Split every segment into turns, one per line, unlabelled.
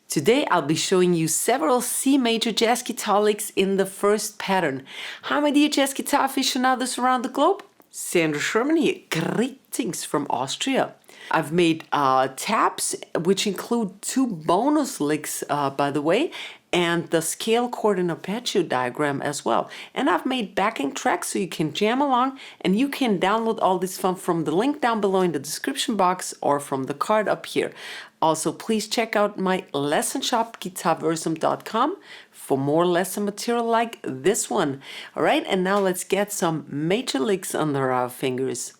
Today I'll be showing you several C major jazz guitar licks in the first pattern. Hi my dear jazz guitar aficionados around the globe. Sandra Sherman here. Greetings from Austria. I've made tabs which include 2 bonus licks by the way, and the scale, chord, and arpeggio diagram as well. And I've made backing tracks so you can jam along, and you can download all this fun from the link down below in the description box or from the card up here. Also, please check out my lesson shop, GuitarVersum.com, for more lesson material like this one. All right, and now let's get some major licks under our fingers.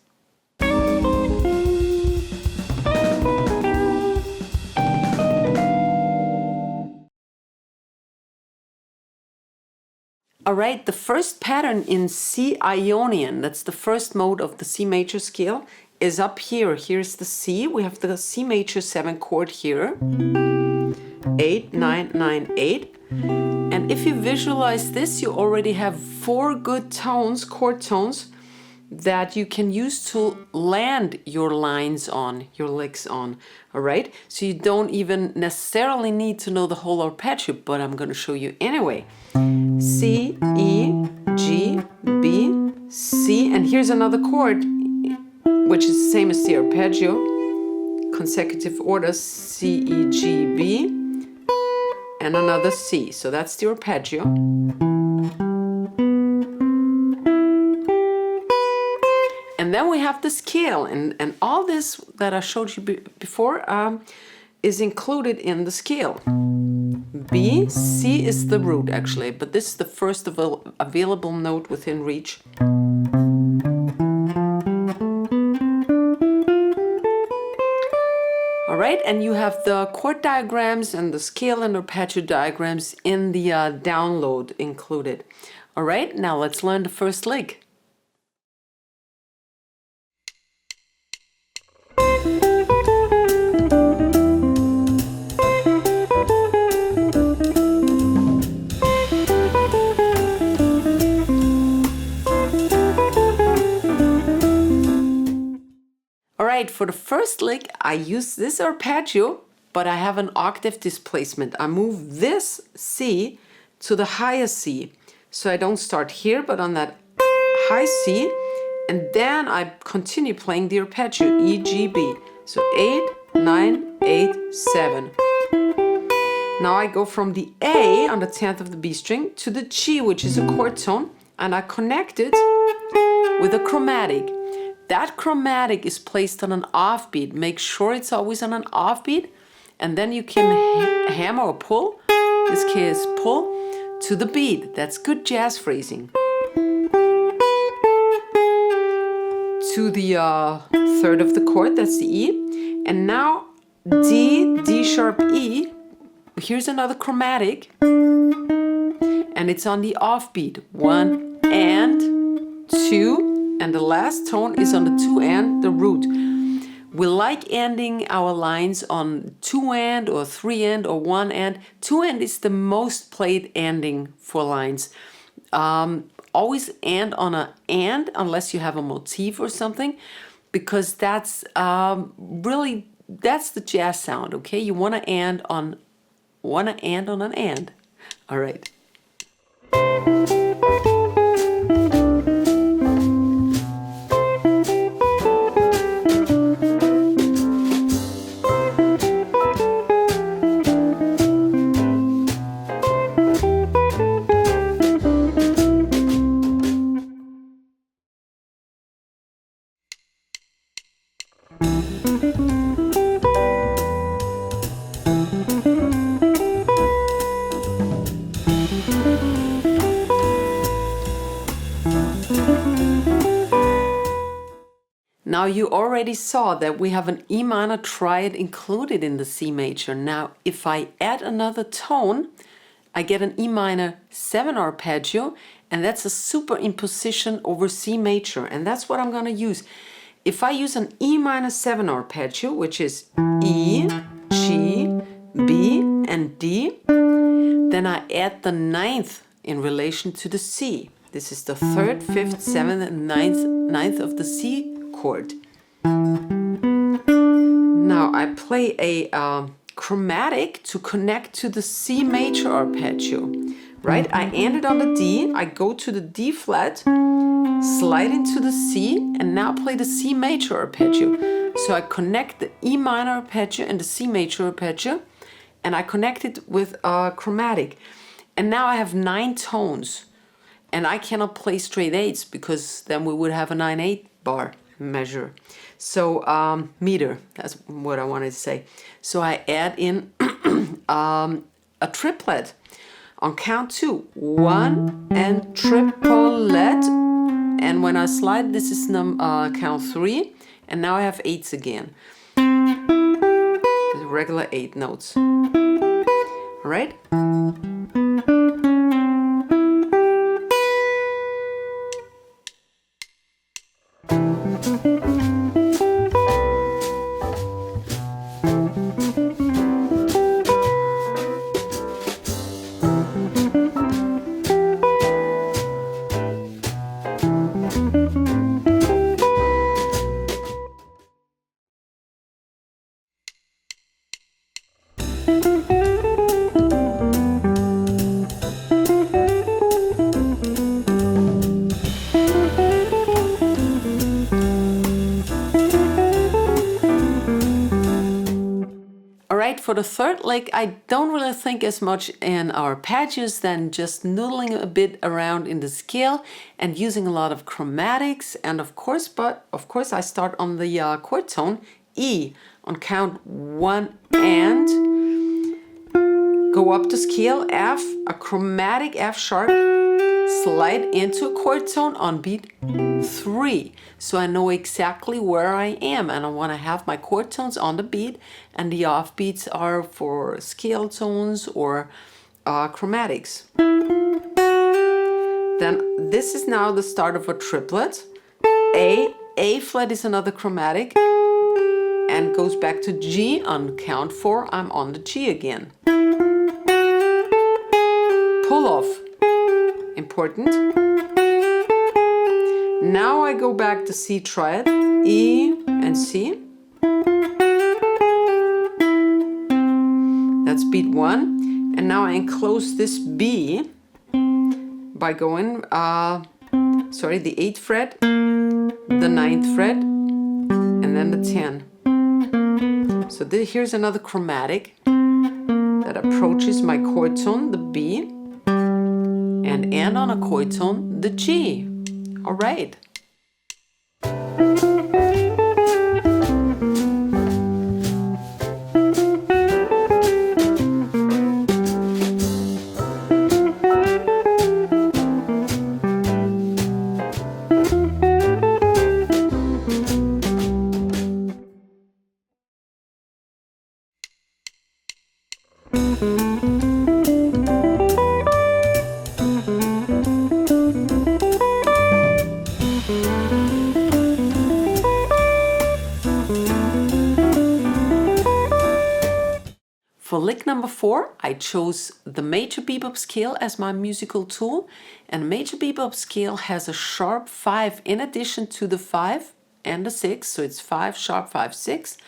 Alright, the first pattern in C Ionian, that's the first mode of the C major scale, is up here. Here's the C. We have the C major 7 chord here. 8, 9, 9, 8. And if you visualize this, you already have 4 good tones, chord tones, that you can use to land your lines on, your licks on. Alright, so you don't even necessarily need to know the whole arpeggio, but I'm going to show you anyway. C, E, G, B, C, and here's another chord, which is the same as the arpeggio, consecutive order, C, E, G, B, and another C, so that's the arpeggio. And then we have the scale, and all this that I showed you before is included in the scale. B, C is the root actually, but this is the first available note within reach. Alright, and you have the chord diagrams and the scale and arpeggio diagrams in the download included. Alright, now let's learn the first lick. Alright, for the first lick, I use this arpeggio, but I have an octave displacement. I move this C to the higher C. So I don't start here, but on that high C, and then I continue playing the arpeggio, E, G, B. So 8, 9, 8, 7. Now I go from the A on the 10th of the B string to the G, which is a chord tone, and I connect it with a chromatic. That chromatic is placed on an offbeat. Make sure it's always on an offbeat, and then you can hammer or pull, in this case pull, to the beat. That's good jazz phrasing. To the 3rd of the chord, that's the E. And now D, D sharp, E. Here's another chromatic, and it's on the offbeat. 1 and 2. And the last tone is on the 2 and the root. We like ending our lines on 2 and or 3 and or 1 and. 2 and is the most played ending for lines. Always end on a and unless you have a motif or something, because that's really, that's the jazz sound, okay? You want to end on an and. All right. Now you already saw that we have an E minor triad included in the C major. Now if I add another tone, I get an E minor 7 arpeggio, and that's a superimposition over C major, and that's what I'm going to use. If I use an E minor 7 arpeggio, which is E, G, B, and D, then I add the 9th in relation to the C. This is the 3rd, 5th, 7th, and 9th of the C chord. I play a chromatic to connect to the C major arpeggio, right? I ended on the D, I go to the D flat, slide into the C, and now play the C major arpeggio. So I connect the E minor arpeggio and the C major arpeggio, and I connect it with a chromatic. And now I have 9 tones, and I cannot play straight 8s because then we would have a 9/8 bar measure. So meter, that's what I wanted to say. So I add in a triplet on count 2, 1 and triplet, and when I slide, this is count 3, and now I have 8s again. The regular 8 notes. All right. For the third lick, I don't really think as much in arpeggios than just noodling a bit around in the scale and using a lot of chromatics. And of course I start on the chord tone E on count 1 and go up the scale F, a chromatic F sharp, slide into a chord tone on beat 3. So I know exactly where I am, and I want to have my chord tones on the beat, and the off beats are for scale tones or chromatics. Then this is now the start of a triplet. A flat is another chromatic and goes back to G on count 4. I'm on the G again. Pull off, important. Now I go back to C triad, E and C. That's beat 1. And now I enclose this B by going, the 8th fret, the 9th fret, and then the 10. So here's another chromatic that approaches my chord tone, the B, and end on a chord tone, the G. All right. For lick number 4, I chose the major bebop scale as my musical tool, and the major bebop scale has a sharp 5 in addition to the 5 and the 6, so it's 5 sharp 5 6,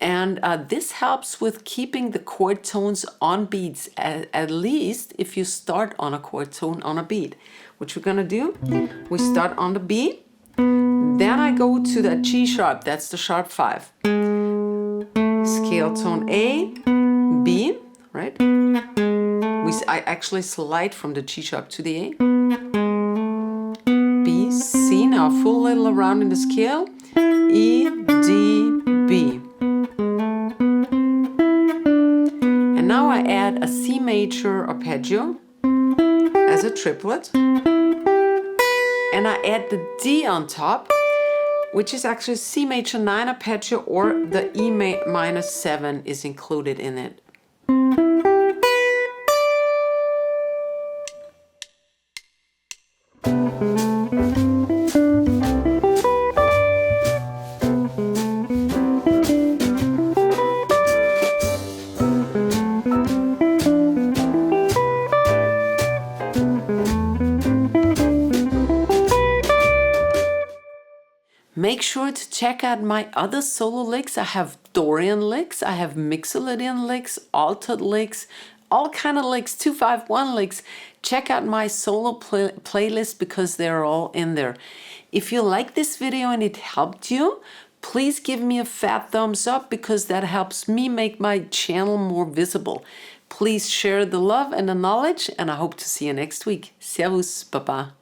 and this helps with keeping the chord tones on beats, at least if you start on a chord tone on a beat. What we're gonna do, we start on the B, then I go to the G sharp, that's the sharp 5, scale tone A, B, right? I actually slide from the G sharp to the A. B, C, now full little around in the scale. E, D, B. And now I add a C major arpeggio as a triplet. And I add the D on top, which is actually C major 9 arpeggio, or the E minor 7 is included in it. Make sure to check out my other solo licks. I have Dorian licks, I have Mixolydian licks, altered licks, all kind of licks, 2-5-1 licks. Check out my solo playlist because they're all in there. If you like this video and it helped you, please give me a fat thumbs up because that helps me make my channel more visible. Please share the love and the knowledge, and I hope to see you next week. Servus, Baba.